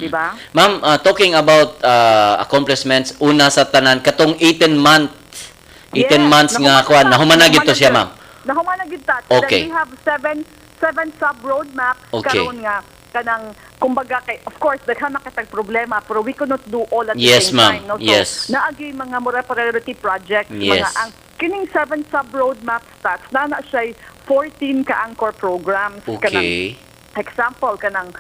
di ba? Ma'am, talking about accomplishments, una sa tanan, katong 18 months nga kuan, nahumanag ito siya, ma'am. Nahumanag ito. Okay. Then we have seven sub-road maps Okay. karon nga kanang kumbaga kay of course daghan makatag problema pero we could not do all at the Yes, same ma'am. time, no? So Yes. naagi mga mura priority projects, Yes. mga ang kining 7 sub-road map stats na siya 14 ka anchor programs kanang Okay. example kanang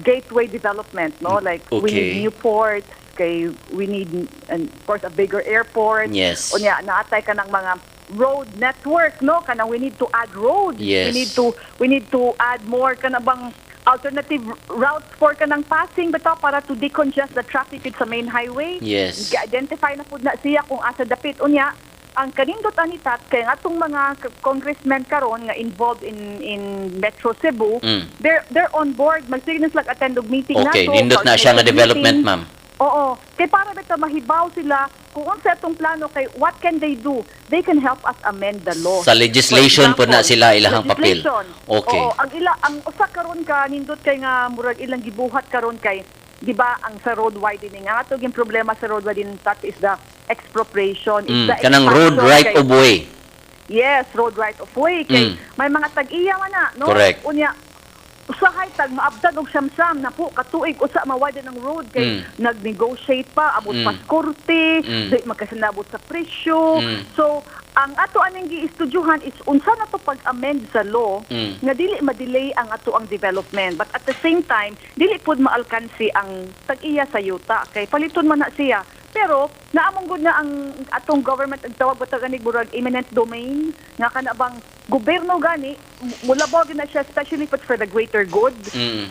gateway development, no, like we Okay. need new ports, kay we need and of course a bigger airport. Yes. Unya naatay kanang mga road network, no, kanang we need to add roads. Yes. We need to add more kanang bang alternative routes for kanang passing bitaw para to decongest the traffic sa main highway. Yes. Identify na pud na siya kung asa dapit unya ang kanindot anitat kay atong mga congressmen karon nga involved in Metro Cebu, they're on board, magsignas lang attend og meeting Okay, nato. nindot na siya nga development, ma'am. Oo, kay para bitaw mahibaw sila kung unsa atong plano kay what can they do? They can help us amend the law. Sa legislation For po na example, sila ilahang papel. legislation. Okay. Oo, ang usa karon ka nindot kay nga murag ilang gibuhat karon kay di ba ang sa road widening ang ato yung problema sa road widening that is the expropriation, is the Kanang road expansion right kay- of way. Yes, road right of way kay may mga tag-iya man na, no? Correct. Unya usahay tag maabdan og samsam na po katuig usa mawiden ang road kay nag-negotiate pa abot pa sa korte, di makasinabot sa presyo. So ang ato aning giistudyuhan is unsa na to pag-amend sa law nga dili ma-delay ang ato ang development, but at the same time dili pud maalkansi ang tag-iya sa yuta kay paliton man na siya. Pero naamong gud na ang atong government ang tawag ba ganig murag eminent domain nga kana bang gobyerno gani mulabaw gid na siya especially for the greater good.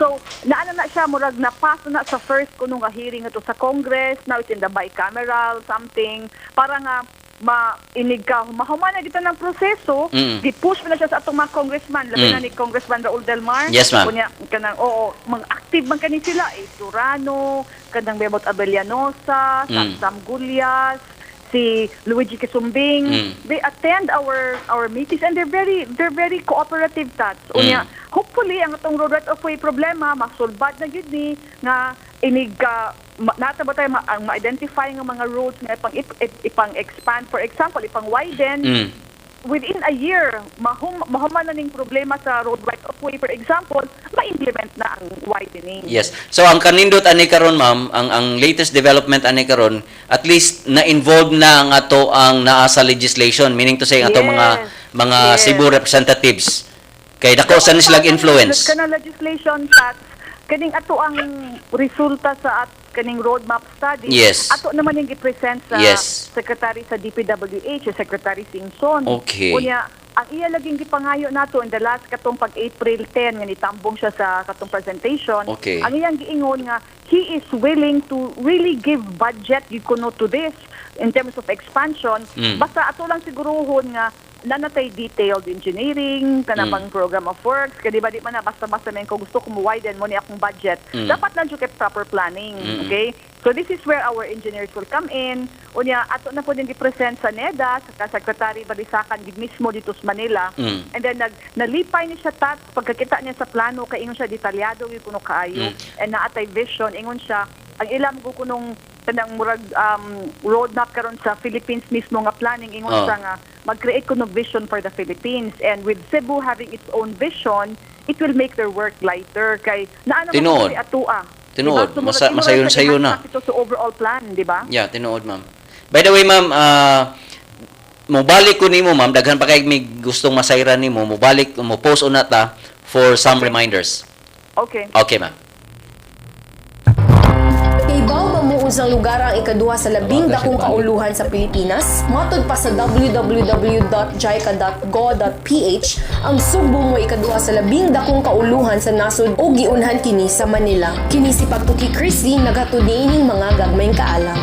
So naana na siya murag na-pass na sa first kuno nga hearing ato sa Congress, now it's in the bicameral something para nga mainig ka mahuman na kita ng proseso, gi-push mo na siya sa atong mga congressman, labi na ni Congressman Raul Del Mar. Yes, ma'am. Kunya kanang mga active man kani sila Turano, kanang Bebot Abellanosa, Sam Gulyas, si Luigi Kisumbing. They attend our meetings and they're very cooperative tats. Unya hopefully ang atong road right of way problema masulbad na gyud ni nga inig nata ba tayo ang ma-identify ng mga roads nga ipang-expand, for example, ipang-widen. Within a year, mahuman na ning problema sa road right of way, for example, ma-implement na ang widening. Yes. So ang kanindot ani karon, ma'am, ang latest development ani karon, at least na-involve na ang ato ang naa sa legislation, meaning to say ang ato mga Yes. Cebu representatives. Kay dako sa nilang influence. Kanang legislation tax, kaning ato ang resulta sa kaning roadmap study, Yes. ato naman yung i-present sa Yes. Secretary sa DPWH, si Secretary Singson. Okay. Unya, ang iya laging gipangayo nato in the last katong pag-April 10 nga nitambong siya sa katong presentation. Okay. Ang iyang giingon nga he is willing to really give budget kuno to this in terms of expansion. Basta ato lang siguruhon nga nanatay detailed engineering, kanang program of works, kaya di man na basta-basta na kung gusto kong widen mo ni akong budget, dapat na dyan proper planning, okay? So this is where our engineers will come in. Unya, ato na po din i-present sa NEDA, sa Secretary Balisacan, mismo dito sa Manila. And then, nalipay niya siya pagkakita niya sa plano, kay ingon siya detalyado, yung kuno kaayo, and naatay vision, ingon siya, ang ilam ko kunong tanang murag roadmap karon sa Philippines mismo nga planning ingon sa nga mag-create kuno vision for the Philippines, and with Cebu having its own vision, it will make their work lighter kay naa naman Tinuod. si atua. Tinuod. Diba? So, Masayon-sayo na. Ito sa overall plan, di ba? Yeah, tinuod, ma'am. By the way, ma'am, mobalik ko nimo, ma'am, daghan pa kay may gustong masayran nimo, mobalik mo post una ta for some reminders. Okay. Okay, ma'am. Ibaw ba mo unsang lugar ang ikaduha sa labing dakong kauluhan sa Pilipinas? Matod pa sa www.jica.go.ph, ang Subo mo ikaduha sa labing dakong kauluhan sa nasod o giunhan kini sa Manila. Kini si Pagtuki Christy nagatuday ning mga gagmayng kaalam.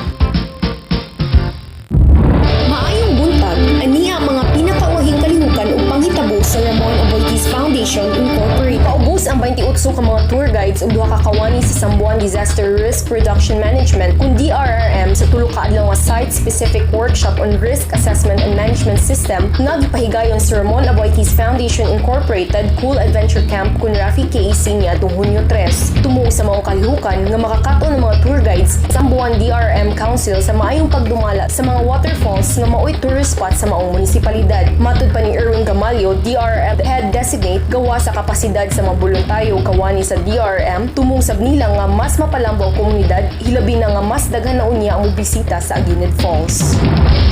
Maayong buntag, aniya ang mga pinakaunahing kalihukan ug panghitabo sa Ramon Oboitis Foundation Incorporated. Pumus ang 28 ka mga tour guides ug duha ka kawani sa Sambuan Disaster Risk Reduction Management kung DRRM sa tulo ka adlaw nga site-specific workshop on Risk Assessment and Management System nga gipahigayon sa Ramon Aboitiz Foundation Incorporated Cool Adventure Camp kun Rafi KEC niadtong Hunyo 3. Tumuo sa mga kalihukan nga makakato ng mga tour guides sa Sambuan DRRM Council sa maayong pagdumala sa mga waterfalls nga maoy tourist spot sa maong munisipalidad. Matud pa ni Erwin Gamalio, DRRM Head Designate, gawa sa kapasidad sa mga voluntaryo kawani sa DRRM, tumungsab nila nga mas mapalambo ang komunidad, hilabi na nga mas daghan na unya ang bisita sa Aguinid Falls.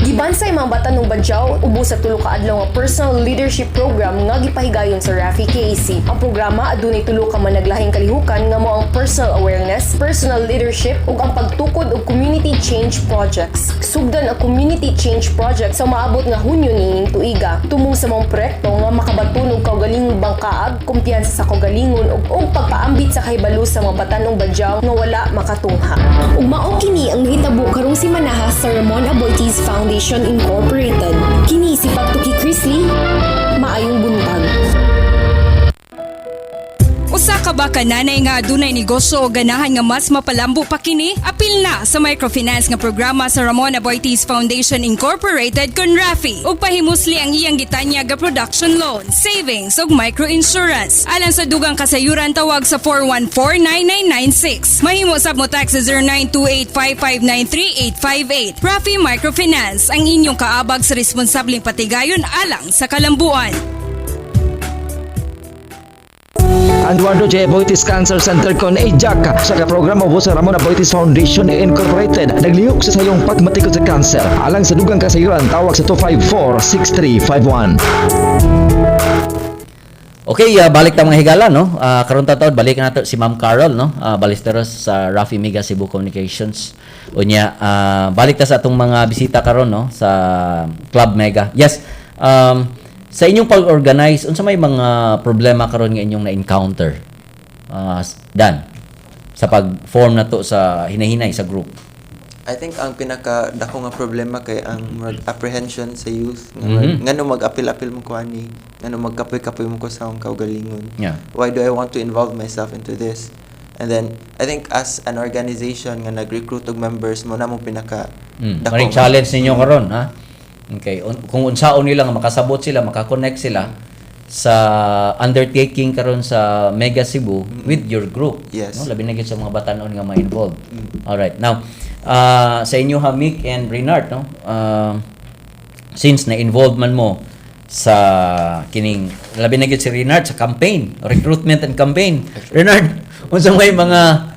Gibansay mga bata ng Badyaw, ubo sa tulo ka adlaw nga personal leadership program nga gipahigayon sa Rafi KEC. Ang programa adunay tulo ka managlahing kalihukan nga mao ang personal awareness, personal leadership ug ang pagtukod og community change projects. Sugdan ang community change project sa maabot nga Hunyo niining tuiga. Tumong sa mga proyekto nga makabaton og kaugalingong bangkaag, kumpiyansa sa kaugalingon ug pagpaambit sa kahibalo sa mga batanong Badyaw nga wala makatungha. Ug mao kini ang nahitabo karong simanaha sa Ramon Aboitiz Foundation Incorporated. Kini si Pagtuki Chrisley, maayong buntag. Usa ka ba kananay nga adunay negosyo o ganahan nga mas mapalambo pa kini? Apil na sa microfinance nga programa sa Ramon Aboitiz Foundation Incorporated kun Rafi ug pahimusli ang iyang gitanya ga production loan, savings ug microinsurance. Alang sa dugang kasayuran tawag sa 414-9996. Mahimo sab mo tax sa 0928-5593-858. Rafi Microfinance ang inyong kaabag sa responsableng patigayon alang sa kalambuan. Eduardo J. Aboitiz Cancer Center kon EJAC sa programa po sa Ramon Aboitiz Foundation Incorporated naglihok sa sayong pagmatikot sa cancer alang sa dugang kasayuran tawag sa 254-6351. Okay, balik ta mga higala, no? Karon taon balik nato si Ma'am Carol, no? Balisteros sa Rafi Mega Cebu Communications. Unya, balik ta sa atong mga bisita karon, no? Sa Club Mega. Yes. Sa inyong pag-organize, unsa may mga problema karon nga inyong na-encounter? Dan, sa pag-form na to sa hinahinay sa group. I think ang pinaka-dako nga problema kay ang apprehension sa youth. Ngano mag-apil-apil mo ko ani? Ngano magkapoy-kapoy mo ko sa akong kaugalingon? Yeah. Why do I want to involve myself into this? And then, I think as an organization nga nag-recruit og members mo na mo pinaka-dako. Maring challenge ninyo karon, ha? Okay, kung unsaon nila nga makasabot sila, makakonect sila sa undertaking karon sa Mega Cebu with your group. Yes. No, labi na gyud sa mga batanon nga ma-involve. All right. Now, sa inyo ha Mick and Renard, no? Since na-involve man mo sa kining labi na gyud si Renard sa campaign, recruitment and campaign. Renard, unsa may mga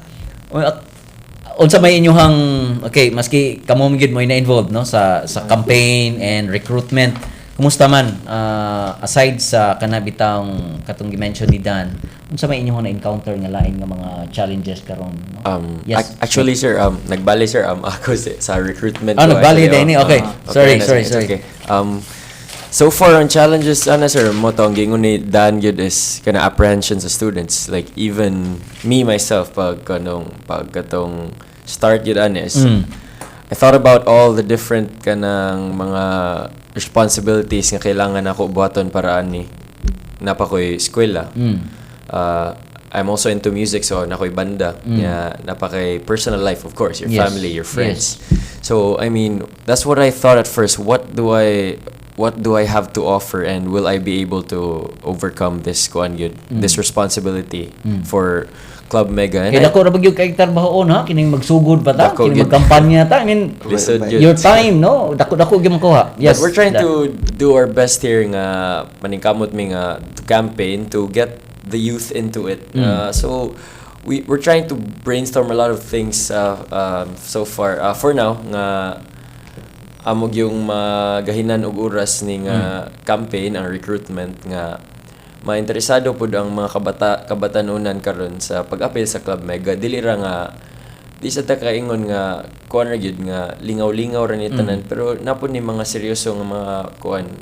unsa may inyong okay maski kamo gid mo na-involved no sa campaign and recruitment, kumusta man aside sa kanabitang katong gi-mention ni Dan, unsa may inyong na-encounter nga lain nga mga challenges karon, no? Yes. Actually sir, nagbali sir ako sa recruitment. Nagbali din okay. Sorry. Okay. So far on challenges sir mo tong gingon ni Dan gyud is kana apprehension sa students, like even me myself pag katong start yun is I thought about all the different kanang mga responsibilities nga kailangan ako buhaton para ani napakoy eskwela. I'm also into music, so nakoy banda. Napakay personal life, of course, your family, your friends. So I mean, that's what I thought at first. What do I have to offer, and will I be able to overcome this this responsibility for Club Mega? And kaya dako ra bagyog kay trabahoon, ha, kining magsugod pa ta, kining magkampanya ta. I mean, your time, no, dako gyud makuha. Yes, but we're trying to do our best here nga maningkamot mi nga to campaign to get the youth into it. So we're trying to brainstorm a lot of things so far. For now nga amog yung magahinan og oras ni nga campaign ang recruitment nga mainteresado pud ang mga kabatanunan karon sa pag-apil sa Club Mega. Dili ra nga di sa ta kaingon nga kuan ra gyud nga lingaw-lingaw ra ni tanan, pero napod ni mga seryoso nga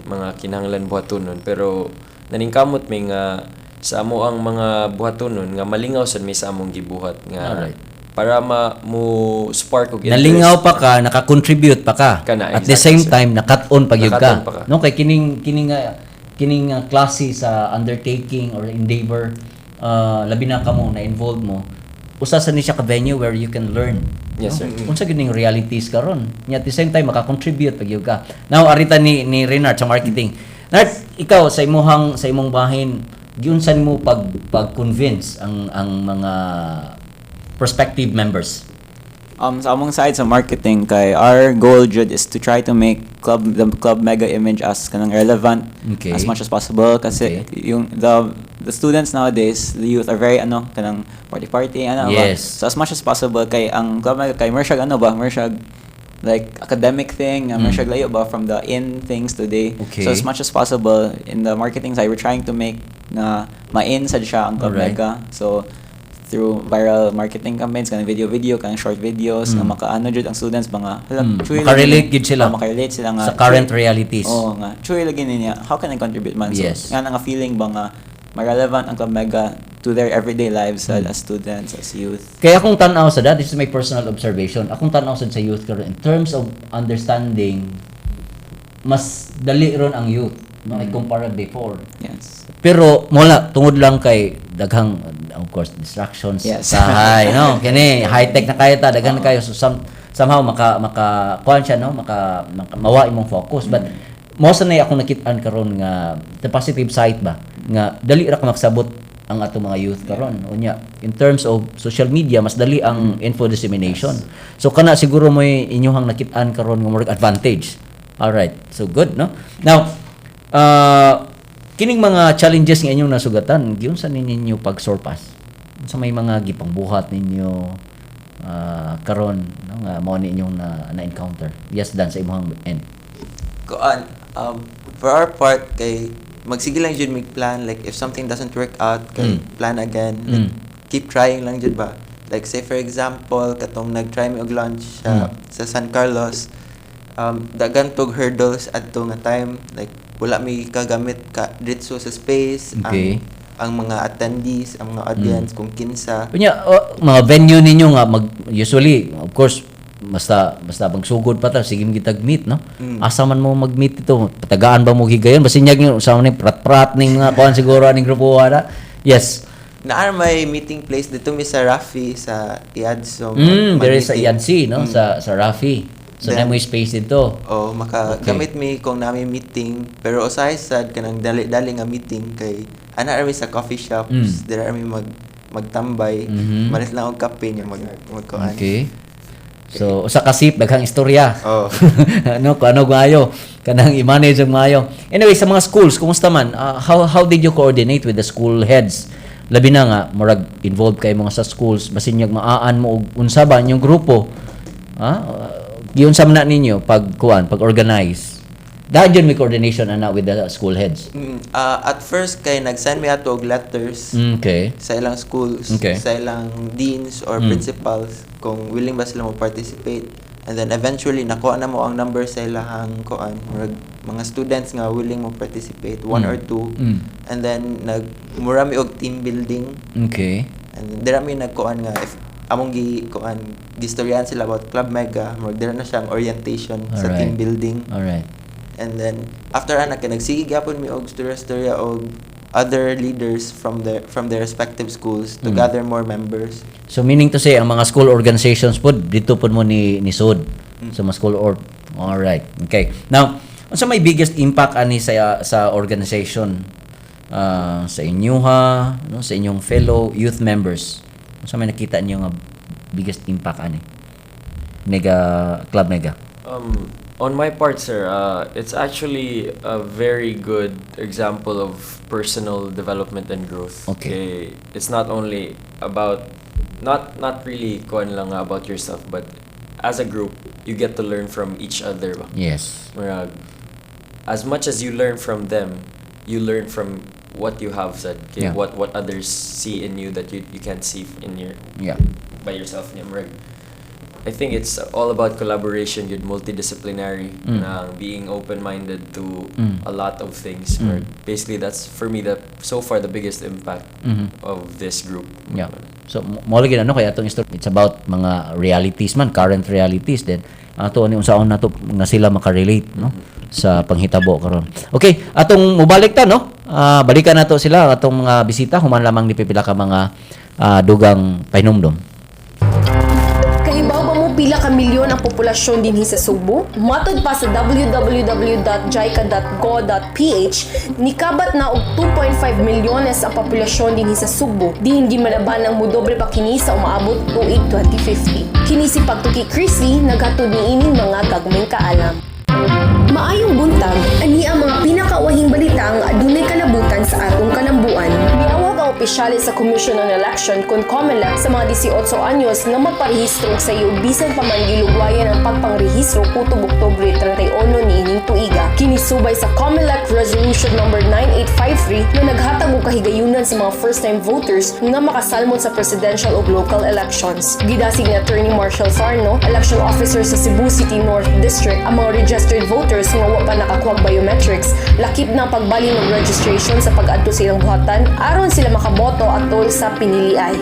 mga kinahanglan buhatonon, pero naningkamot mi nga sa amo ang mga buhatonon nga malingaw sad mi sa among gibuhat nga para mo spark og interest. Nalingaw pa ka, naka-contribute pa ka. At the same time, nakat-on pa gyud ka. No, kay kining klase sa undertaking or endeavor labi na kamo na involved mo, usa sa ni siya ka venue where you can learn. Yes, sir. Unsa gyud ning realities karon. Nya at the same time maka-contribute pag ka. Now arita ni Renard sa marketing. Nard, ikaw sa imong bahin, giunsan mo pag-convince ang mga prospective members? Sa among side sa marketing kay our goal jud is to try to make the club mega image as kanang relevant Okay. as much as possible kasi yung the students nowadays, the youth are very kanang party ba? Yes. So as much as possible kay ang club mega kay mersyag mersyag like academic thing, mersyag layo ba from the in things today. Okay. So as much as possible in the marketing side, we're trying to make na ma-in sad siya ang club Alright. mega. So through viral marketing campaigns, kanang video, kanang short videos, na makaano jud ang students mga chuy Makarelate gid sila. makarelate sila nga Sa current chuy- realities. Oo nga. Chuy lagi niya. How can I contribute man? Yes. So, nga nga feeling ba nga ma-relevant ang Club Mega to their everyday lives as students, as youth. Kaya akong tanaw sa that, this is my personal observation. Akong tanaw sa youth karon in terms of understanding, mas dali ron ang youth no kumpara before. Yes. Pero mula tungod lang kay daghang of course distractions Yes. sa high no kini high tech na kayo ta daghan na kayo so somehow maka kuan siya no maka mawa imong focus but mo sa nay akong nakit-an karon nga the positive side ba nga dali ra ka magsabot ang ato mga youth karon unya in terms of social media mas dali ang info dissemination. So kana siguro mo inyong nakit-an karon nga more advantage. All right. So good no. Now kining mga challenges nga inyong nasugatan, giunsa ninyo pag-surpass? Sa may mga gipangbuhat ninyo karon no nga mao ni inyong na-encounter. Yes, dan sa imong end. Kuan, for our part, kay magsige lang jud mig plan, like if something doesn't work out, kay plan again. Like, keep trying lang jud ba. Like say for example, katong nag-try mi og lunch sa San Carlos, dagan tog hurdles adto nga time, like wala mi kagamit ka dito sa space, Okay. ang mga attendees, ang mga audience kung kinsa. Unya mga venue ninyo nga usually of course basta magsugod pa ta sige gitag meet no. Asa man mo mag-meet ito? Patagaan ba mo higayon? Basin yag yung sa man prat-prat ning mga kuan siguro ning grupo ana. Yes. Naa may meeting place dito mi sa Rafi sa IADSO. There is sa IADC no sa Rafi. So na Then, mo space dito. Oh, makagamit mi kung nami meeting, pero usahay sad kanang dali nga meeting kay ana mi sa coffee shops, there mi magtambay, malis lang og kape nya magkuan. Okay. So usa ka sip daghang istorya. Oh. Ano kuno maayo kanang i-manage ang maayo. Anyway sa mga schools kumusta man? How did you coordinate with the school heads? Labi na nga murag involved kay mga sa schools basin yung maaan mo og unsa ba inyong grupo? Giunsa man na ninyo pag-organize. Dahil yun may coordination ana with the school heads. At first kay nag-send mi ato og letters Okay. sa ilang schools, Okay. sa ilang deans or principals kung willing ba sila mo participate. And then eventually nakuha na mo ang number sa ilahang kuan, mga students nga willing mo participate, one or two. And then nagmura mi og team building. Okay. And then dira mi nagkuan nga if among gistoryahan sila about Club Mega, dira na siyang orientation sa Alright. team building. All right. And then after ana kay nagsige gyapon mi og storya og other leaders from their respective schools to gather more members. So meaning to say ang mga school organizations po dito po mo ni Sud sa mga school all right. Okay. Now, unsa may biggest impact ani sa organization sa inyuha no sa inyong fellow youth members? Unsa may nakita niyo nga biggest impact ani? Club Mega. On my part, sir, it's actually a very good example of personal development and growth. Okay. It's not only about not really kuan lang nga about yourself, but as a group, you get to learn from each other. Ba? Yes. Murag, as much as you learn from them, you learn from what you have said. Okay? Yeah. What others see in you that you can't see in Yeah. by yourself. Murag, I think it's all about collaboration, yun, multidisciplinary, being open-minded to a lot of things. Where basically, that's for me so far the biggest impact of this group. Yeah. So mo lagi ano kaya atong story it's about mga realities man, current realities then ato ni unsaon nato nga sila makarelate no. sa panghitabo karon. Okay, atong mubalik ta no. Balikan nato sila atong mga bisita human lamang ni pipila ka mga dugang pahinumdom. Kahibaw ba mo pila ka milyon ang populasyon dinhi sa Subo? Matod pa sa www.jica.go.ph, nikabat na og 2.5 milyones ang populasyon dinhi sa Subo. Diin gimalaban ang mudoble pa kini sa umaabot tuig 2050. Kini si Pagtuki Chrisley naghatod niining mga gagmayng kaalam. Maayong buntag, ani ang mga pinakawahing balita ang adunay kalabutan sa atong kalambuan. Miawag ang opisyalis sa Commission on Election kon COMELEC sa mga 18 anyos na magparehistro sa iyo bisan pa man gilugwayan ang pagpangrehistro kutob Oktubre 31 niining tuiga. Kinisubay sa COMELEC Resolution number 9853 na naghatag og kahigayunan sa mga first-time voters nga makasalmot sa presidential ug local elections. Gidasig ni Attorney Marshall Farno, election officer sa Cebu City North District, ang mga registered voters nga wa pa nakakuha biometrics, lakip na ang pagbali ng registration sa pag-adto sa ilang buhatan aron sila makaboto atol sa piniliay.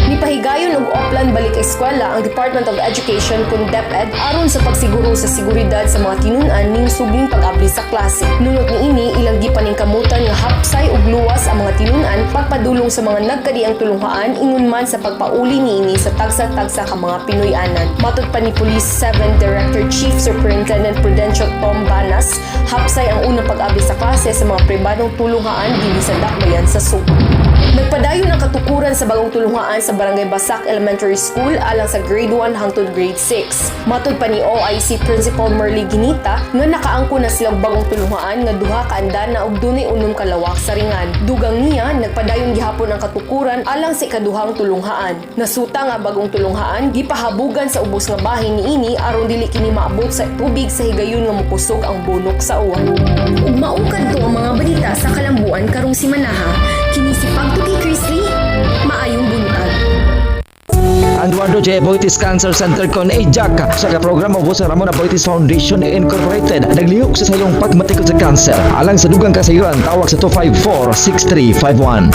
Nipahigayon og Oplan balik eskwela ang Department of Education kun DepEd aron sa pagsiguro sa seguridad sa mga tinun-an ning subling pag-abli sa klase. Nunot niini ilang gipaningkamutan nga hapsay ug luwas ang mga tinun-an pagpadulong sa mga nagkadiang tulunghaan ingon man sa pagpauli niini sa tagsa-tagsa ka mga Pinoy-anan. Matud pa ni Police 7 Director Chief Superintendent Prudential Tom Banas, hapsay ang unang pag-abli sa klase sa mga pribadong tulunghaan dinhi sa Dakbayan sa Subo. Nagpadayon ang katukuran sa bagong tulunghaan sa Barangay Basak Elementary School alang sa grade 1 hangtod grade 6. Matud pa ni OIC Principal Merly Ginita nga nakaangko na silang bagong tulunghaan nga duha ka andana ug dunay unom ka lawak sa ringan. Dugang niya nagpadayon gihapon ang katukuran alang sa ikaduhang tulunghaan. Nasuta nga bagong tulunghaan gipahabugan sa ubos nga bahin niini aron dili kini maabot sa tubig sa higayon nga mokusog ang bunok sa uwan. Ug maungkad to ang mga balita sa kalambuan karong simanaha. Kini si Pagtuki Chrisley, maayong buntag. Ang Eduardo J. Boitis Cancer Center kon Jaca sa programa po sa Ramon Boitis Foundation Incorporated naglihok sa sayong pagmatikod sa cancer. Alang sa dugang kasayuran, tawag sa 254-6351.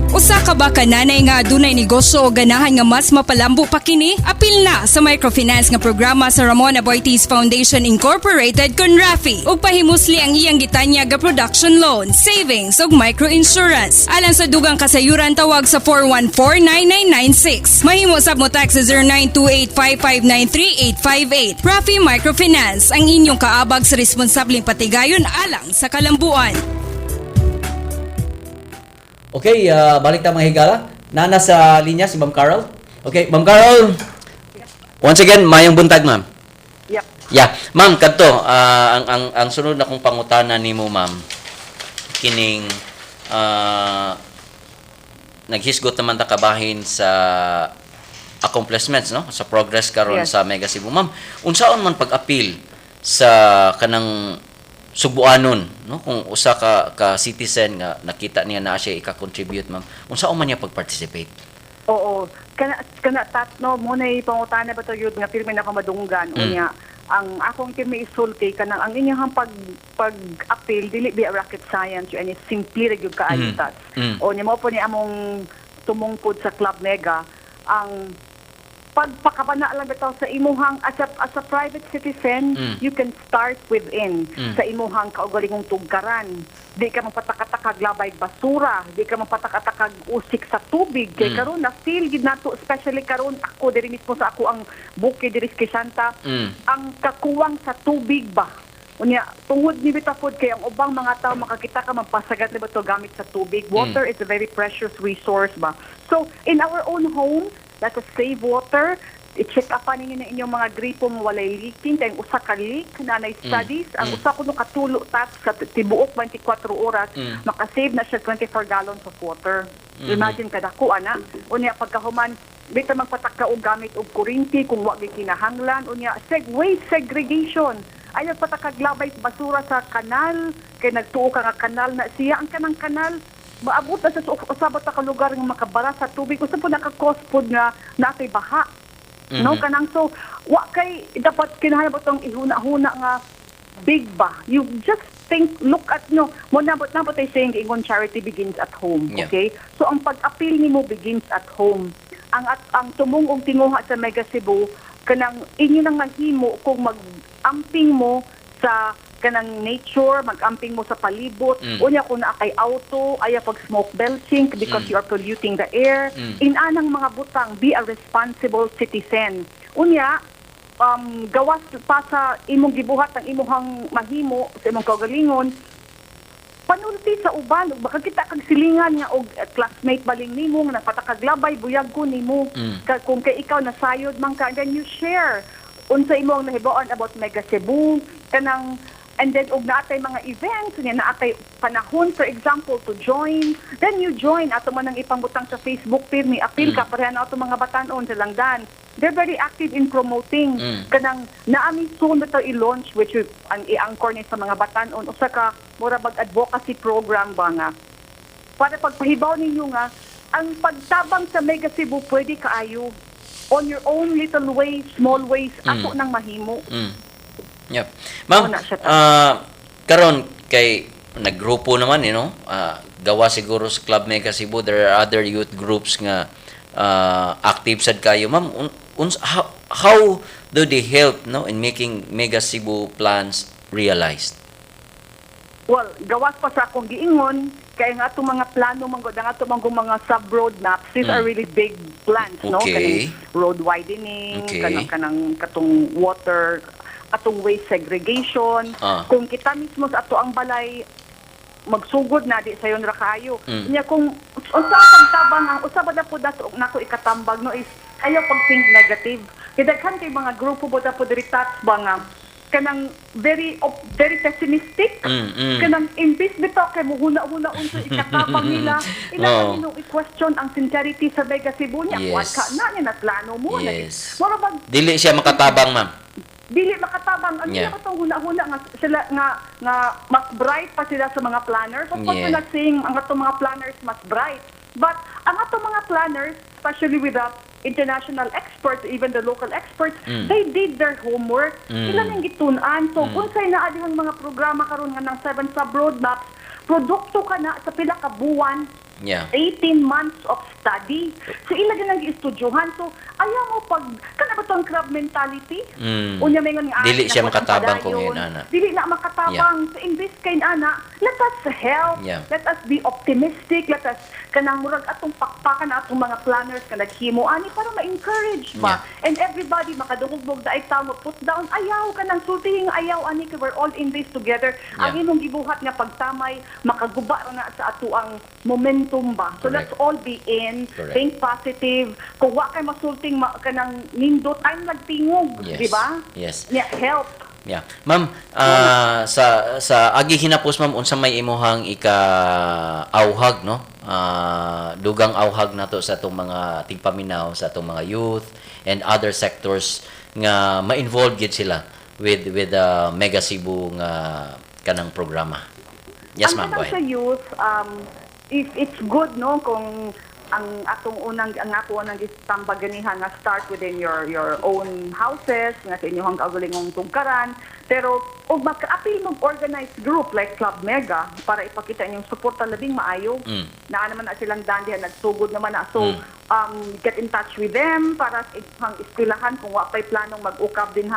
Usa ka ba kananay nga adunay negosyo o ganahan nga mas mapalambo pa kini? Apil na sa microfinance nga programa sa Ramon Boitis Foundation Incorporated kon Rafi ug pahimusli ang iyang gitanya ga production loan, savings ug microinsurance. Alang sa dugang kasayuran tawag sa 414-9996. Mahimo sab mo tax sa 0928-5593-858. Rafi Microfinance ang inyong kaabag sa responsableng patigayon alang sa kalambuan. Okay, balik ta mga higala. Nana sa linya si Ma'am Carol. Okay, Ma'am Carol. Once again, mayong buntag, ma'am. Yep. Yeah, ma'am, kadto ang sunod na kong pangutana nimo, ma'am. Kining naghisgot naman ta kabahin sa accomplishments, no? Sa progress karon Yes. sa Mega Cebu, ma'am. Unsaon man pag-appeal sa kanang Subuanon, no? Kung usa ka citizen nga nakita niya na siya ika-contribute, ma'am. Unsaon man niya pag-participate? Oo. Kana tatno mo na pangutana ba to yun nga pirmi na kamadunggan. Unya, ang akong kimi isulti kanang ang inyong pag-appeal dili bi rocket science yun is simply ra gyud kaayo tats. O ni mo po ni among tumungpod sa Club Mega ang pagpakabana lang bitaw sa imuhang as a private citizen, you can start within sa imuhang kaugalingong tugkaran. Di ka mapatakataka labay basura, di ka mapatakataka usik sa tubig. Kay karon na feel gid nato especially karon ako diri mismo sa ako ang bukid diri sa Santa, ang kakuwang sa tubig ba. Unya tungod ni bitapod kay ang ubang mga tao makakita ka magpasagat ni bato gamit sa tubig. Water is a very precious resource ba. So in our own home, let us save water. I-check up ninyo na inyong mga gripo mo walay leaking. Kaya usa ka leak na studies. Ang usa ko nung katulo tat sa tibuok 24 oras, makasave na siya 24 gallons of water. Imagine kada ko, ana. Unya pagkahuman, bita magpatak ka og gamit og kurinti kung wa gyud kinahanglan. Unya, waste segregation. Ayaw patakaglabay basura sa kanal. Kaya nagtuo ka nga kanal na siya. Ang kanang kanal, maabot na sa usabat ka lugar ng makabara sa tubig. Gusto po nakakos po na natay baha. No kanang so wa kay dapat kinahanglan tong ihuna-huna nga big ba. You just look at mo nabot ay saying ingon charity begins at home. Yeah. Okay? So ang pag-appeal nimo begins at home. Ang tumong og tinguha sa Mega Cebu kanang inyo nang mahimo kung mag-amping mo sa kanang nature, mag-amping mo sa palibot, unya kung naa kay auto, ayaw pag smoke belching because you are polluting the air. Inanang mga butang, be a responsible citizen. Unya, gawas pa sa imong gibuhat ang imong mahimo sa imong kaugalingon, panulti sa uban, baka kita kag silingan nga og classmate baling nimo nga nagpatakaglabay buyag ko nimo. Kung kay ikaw nasayod man ka, then you share unsa imong nahibaon about Mega Cebu kanang. And then, og naatay mga events, naatay panahon, for example, to join. Then you join, ato man ang ipambutang sa Facebook page, may appeal ka, pareha na ato mga batanon sa Langdan. They're very active in promoting. Kanang naami soon na ito i-launch, which ang i-anchor ni sa mga batanon, o saka, mura bag-advocacy program ba nga. Para pagpahibaw ninyo nga, ang pagtabang sa Mega Cebu, pwede kaayo. On your own little ways, small ways, ato nang mahimo. Yep. Ma'am, karon kay naggrupo naman, gawa siguro sa Club Mega Cebu, there are other youth groups nga active sad kayo. Ma'am, how do they help in making Mega Cebu plans realized? Well, gawas pa sa akong giingon, kaya nga itong mga plano, nga itong mga sub-road maps, these are really big plans, no? Okay. Kanang road widening, Okay. katong water, atong waste segregation. Kung kita mismo sa ato ang balay magsugod na di sayon ra kayo. Nya kung unsa ang tabang ang usa ba na pud nako ikatambag no is ayaw pag think negative. Kidaghan kay mga grupo bo ta pud retats ba nga kanang very pessimistic. Kanang imbis bito kay muhuna-huna unsa ikatabang nila. Ila no i-question ang sincerity sa Mega Cebu nya. What ka na ni plano mo na. Mura bag Dili siya makatabang, ma'am. Dili makatabang. Ano na itong huna-huna nga sila nga mas bright pa sila sa mga planners. Of course, we're not saying ang atong mga planners mas bright. But ang atong mga planners, especially with the international experts, even the local experts, they did their homework. Sila nang gitunan. So, kung sa'y naadihang mga programa karon nga ng 7 sub-road maps, produkto ka na sa pila ka buwan, 18 months of study. So, ilagay lang i-estudyohan. So, ayaw mo pag, kana ba itong crab mentality? Unya may nga Dili siya makatabang kung yun, ana. Dili na makatabang. So, in this kind, ana, let us help. Let us be optimistic. Let us, kanang murag atong pakpakan na atong mga planners ka naghimo, ani, para ma-encourage ba? And everybody, makadungog da ay tao, put down, ayaw ka ng sultihing ayaw, ani, we're all in this together. Ang imong gibuhat nga pagtamay, makaguba na sa ato ang momentum ba. So let's all be in, think positive. Kung wa kay masulting kanang nindot, ay nagtingog, di ba? Yes. Yeah, help. Yeah. Ma'am, sa agi hinapos, ma'am, unsa may imuhang ika-awhag, no? Dugang awhag nato sa atong mga tigpaminaw, sa atong mga youth and other sectors nga ma-involve gid sila with Mega Cebu nga kanang programa. Yes, ma'am, go ahead. Sa youth, it's good, no, kung ang ako unang tambaganihan nga start within your own houses, nga sa inyong kaugalingong tungkaran, pero og maka-apil mong organized group like Club Mega para ipakita inyong suporta labing maayo. Naa naman na silang dandihan, nagsugod naman na. So, get in touch with them para sa iskwilahan kung wa pay planong mag-ukab din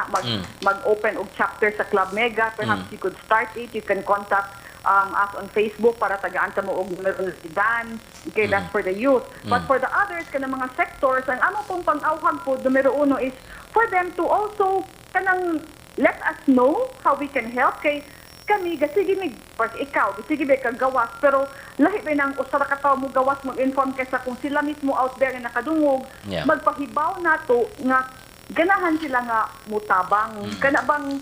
mag-open og chapter sa Club Mega. Perhaps you could start it. You can contact us on Facebook para tagaan ta mo og numero ni Dan. Okay, that's for the youth. But for the others, kana mga sectors, ang amo pong pang-awhag po, numero 1 is for them to also kanang let us know how we can help. Kay kami, gasige mig, ikaw, gasige may kagawas, pero lahi ba nang usara ka tao mo gawas, mag-inform kaysa kung sila mismo out there na nakadungog, magpahibaw na to nga ganahan sila nga mutabang. Kana bang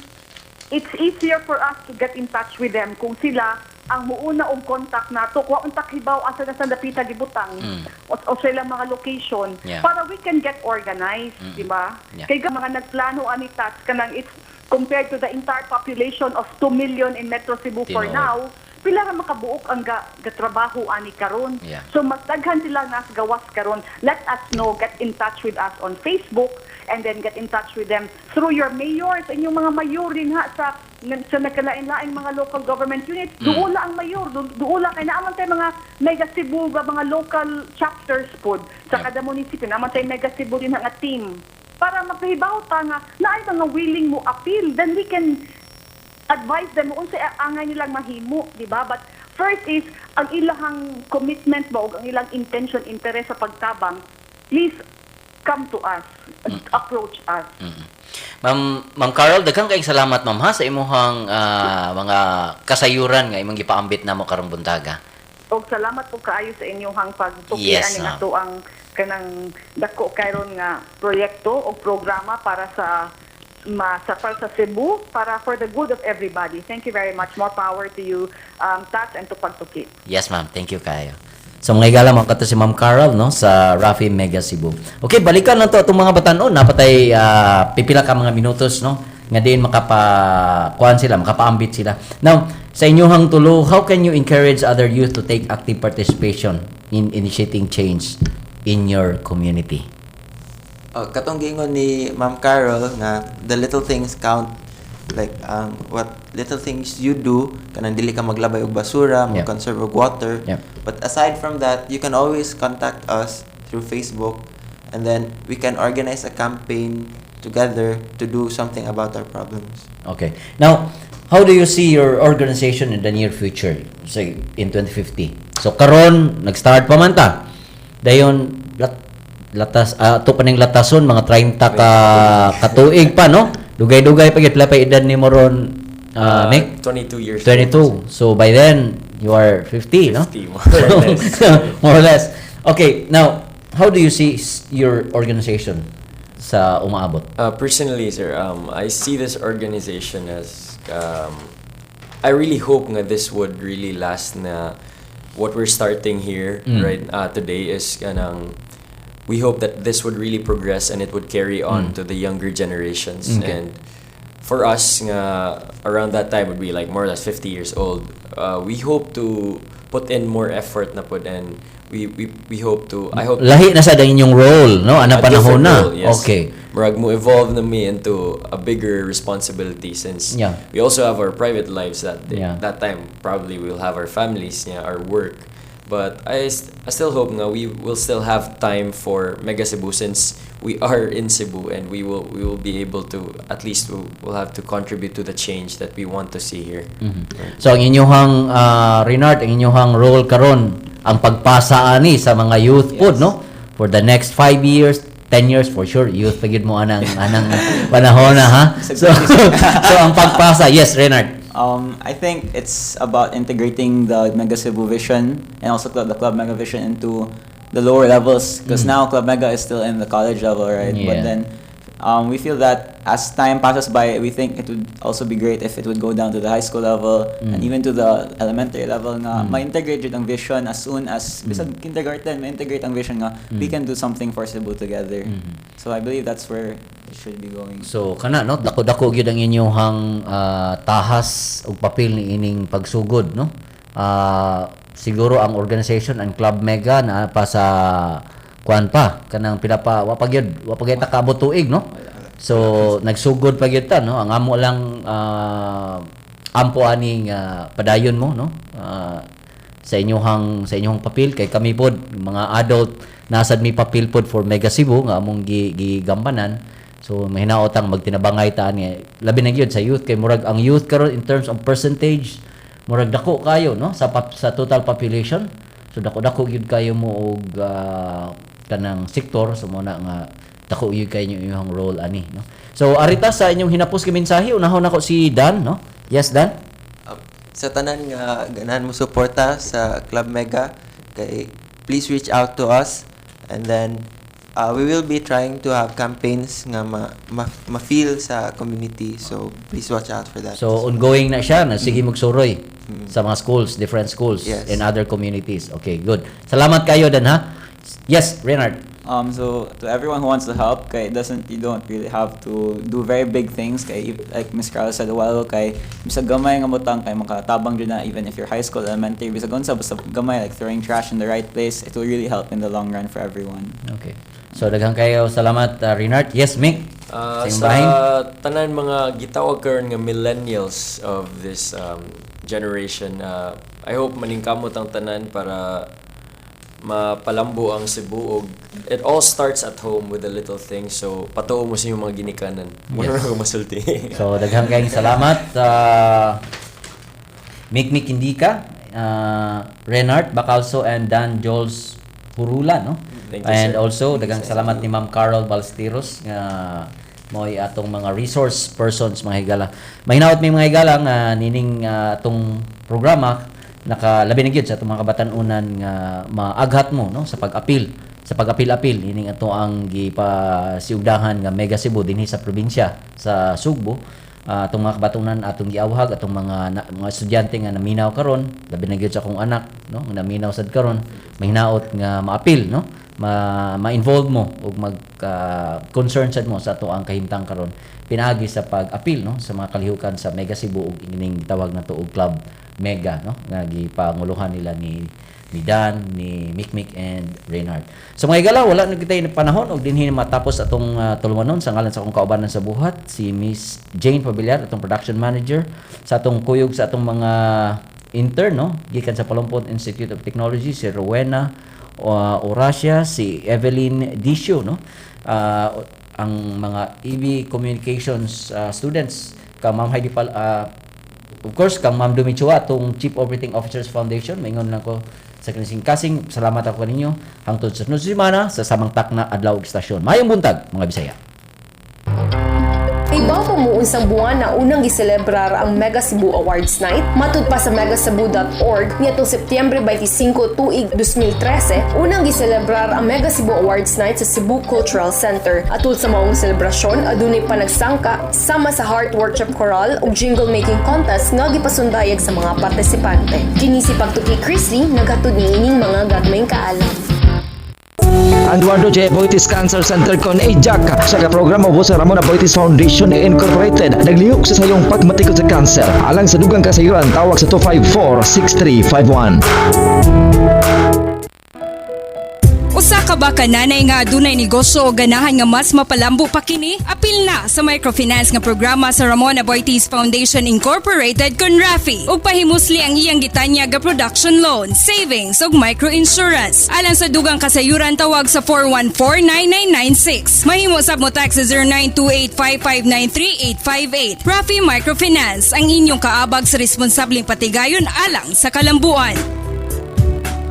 it's easier for us to get in touch with them kung sila ang muuna og contact nato, kuha untak hibaw asa na sa dapita gibutang o sila mga location para we can get organized, di ba? Kay mga nagplano ani task kanang it's compared to the entire population of 2 million in Metro Cebu for now, pila ra makabuok ang gatrabaho ani karon. So mas daghan sila nga gawas karon. Let us know, get in touch with us on Facebook and then get in touch with them through your mayors, inyong mga mayor din sa nagkalain-laing mga local government units. Duula ang mayor, duula kay naaman tay mga Mega Cebu mga local chapters pod sa kada munisipyo. Naaman tay Mega Cebu din nga team. para mapahibaw ta nga naay mga willing mo appeal, then we can advise them unsa angay nilang mahimo, di ba? But first is ang ilang commitment ba o ang ilang intention, interest sa pagtabang, please come to us, approach us. Ma'am Carol, daghang kayong salamat ma'am ha sa imuhang mga kasayuran nga imong gipaambit namo karong buntaga. Og salamat po kaayo sa inyong pagtukian Yes, ni ma'am. nato ang kanang dako kayron nga proyekto o programa para sa Cebu para for the good of everybody. Thank you very much. More power to you, Tats, and to Pagtuki. Yes ma'am, thank you kayo. So mga igala mo kato si Ma'am Carol no sa Rafi Mega Cebu. Okay, balikan lang to atong mga batan-on napatay pipila ka mga minutos no nga diin makapakuan sila, makapaambit sila. Now, sa inyong tulo, how can you encourage other youth to take active participation in initiating change in your community? Katong gingon ni Ma'am Carol nga the little things count, like what little things you do kanang dili ka maglabay og basura, Yeah. mag-conserve og water. Yeah. But aside from that, you can always contact us through Facebook, and then we can organize a campaign together to do something about our problems. Okay. Now, how do you see your organization in the near future, say in 2050? So karon nag-start pa man ta. Dayon latas to pa ning latason mga 30 ka katuig pa no. Dugay-dugay pa gyud pa edad ni moron Nick 22 years 22. So by then you are 50, no? 50 more or less. More or less. Okay, now how do you see your organization sa umaabot? Personally, sir, I see this organization as I really hope nga this would really last na what we're starting here right today is kanang we hope that this would really progress and it would carry on to the younger generations. Okay. And for us nga around that time would be like more or less 50 years old. We hope to put in more effort na pud, and we hope to Lahi na sa inyong role, no? Ana a panahon different na. role, yes. Okay. Murag mo evolve na me into a bigger responsibility since Yeah. we also have our private lives that day. Yeah. That time probably we'll have our families, our work. But I still hope nga we will still have time for Mega Cebu since we are in Cebu, and we will be able to at least we'll have to contribute to the change that we want to see here. So ang inyong Renard, ang inyong role karon ang pagpasa ani sa mga youth pod, no? For the next 5 years, 10 years for sure, youth pagid mo anang panahon na ha. So ang pagpasa, yes, Renard. I think it's about integrating the Mega Cebu vision and also the Club Mega vision into the lower levels, because now Club Mega is still in the college level, right? Yeah. But then we feel that as time passes by, we think it would also be great if it would go down to the high school level and even to the elementary level nga ma-integrate jud ang vision as soon as bisag kindergarten ma-integrate ang vision nga we can do something for Cebu together. So I believe that's where it should be going. So kana no, dako-dako gyud ang inyong tahas ug papel ni ining pagsugod, no? Siguro ang organization ang Club Mega na pa sa kuan pa kanang pinapa wa pa gyud ta kaabot tuig, no? So nagsugod pa gyud ta, no? Ang amo lang ampo aning padayon mo, no? Sa inyong papel kay kami pod mga adult nasad mi papel pod for Mega Cebu nga among gigambanan. So mahinaot ang magtinabangay ta ni labi na gyud sa youth kay murag ang youth karon in terms of percentage murag dako kayo, no, sa total population. So dako gyud kayo mo og kanang sektor, so mo na nga dako gyud kayo inyong role ani, no. So arita sa inyong hinapos ka mensahe, unahon nako si Dan, no. Yes, Dan. Sa tanan nga ganahan mo suporta sa Club Mega, kay please reach out to us, and then we will be trying to have campaigns nga ma-feel sa community, so please watch out for that. So ongoing na siya, na sige magsuroy sa mga schools, different schools Yes. in other communities. Okay, good. Salamat kayo Dan ha. Yes, Renard. So to everyone who wants to help, kay you don't really have to do very big things, kay like Miss Carla said a while ago, kay bisag gamay nga butang kay makatabang jud na, even if you're high school, elementary, bisag unsa basta gamay, like throwing trash in the right place, it will really help in the long run for everyone. Okay. So daghang kayo salamat Renard. Yes, Mick. Sa tanan mga gitawag karon nga millennials of this generation, I hope maningkamot ang tanan para mapalambo ang Cebu. It all starts at home with the little things. So patuo mo sa yung mga ginikanan. Muna na masulti. So daghang kayong salamat Mikmik Indika, Renard Bacalso and Dan Jols Hurula, no? Thank you, And sir. also daghang salamat ni Ma'am Carol Balesteros nga mo'y atong mga resource persons mga higala. Mahinaot may mga higala nga nining atong programa nakalabi na gyud sa atong mga kabatan-unan nga maaghat mo no sa pag-apil apil ining ato ang gipasiugdahan nga Mega Cebu dinhi sa probinsya sa Sugbo. Atong mga kabatunan atong giawhag atong mga estudyante nga naminaw karon labi na gyud sa akong anak no nga naminaw sad karon mahinaot nga maapil no ma-involve mo ug mag concern sad mo sa ato ang kahimtang karon pinaagi sa pag-apil no sa mga kalihukan sa Mega Cebu ug ining gitawag nato og Club Mega no nga gipanguluhan nila ni Dan, ni Mikmik and Reynard. So mga igala, wala na kitay panahon og dinhi matapos atong tulumanon sa ngalan sa akong kaubanan sa buhat si Miss Jane Pabiliar atong production manager sa atong kuyog sa atong mga intern no gikan sa Palumpon Institute of Technology si Rowena Oracia, si Evelyn Disio no ang mga EB Communications students ka Ma'am Heidi of course kang Ma'am Dumichua atong Chief Operating Officers Foundation maingon lang ko sa kasing salamat ako ninyo hangtod sa sunod semana sa samang takna adlaw ug istasyon. Mayong buntag mga Bisaya. Ibaw pa mo unsang buwan na unang giselebrar ang Mega Cebu Awards Night matud pa sa megacebu.org nitong Setyembre 25 tuig 2013 unang giselebrar ang Mega Cebu Awards Night sa Cebu Cultural Center. Atul sa maong selebrasyon adunay panagsangka sama sa Heart Workshop Choral ug Jingle Making Contest nga gipasundayag sa mga partisipante. Kini si Pagtuki Chrisley naghatod niining mga gagmayng kaalam. Eduardo J. Boitis Cancer Center kon ijak sa programa po sa Ramon Boitis Foundation Incorporated naglihok sa sayong pagmatikot sa cancer alang sa dugang kasayuran tawag sa 254-6351. Usa ka ba kananay nga adunay negosyo o ganahan nga mas mapalambo pa kini? Apil na sa microfinance nga programa sa Ramon Boitis Foundation Incorporated kon Rafi ug pahimusli ang iyang gitanya ga production loan, savings ug microinsurance. Alang sa dugang kasayuran tawag sa 414-9996. Mahimo sab mo tax sa 0928-5593-858. Rafi Microfinance ang inyong kaabag sa responsableng patigayon alang sa kalambuan.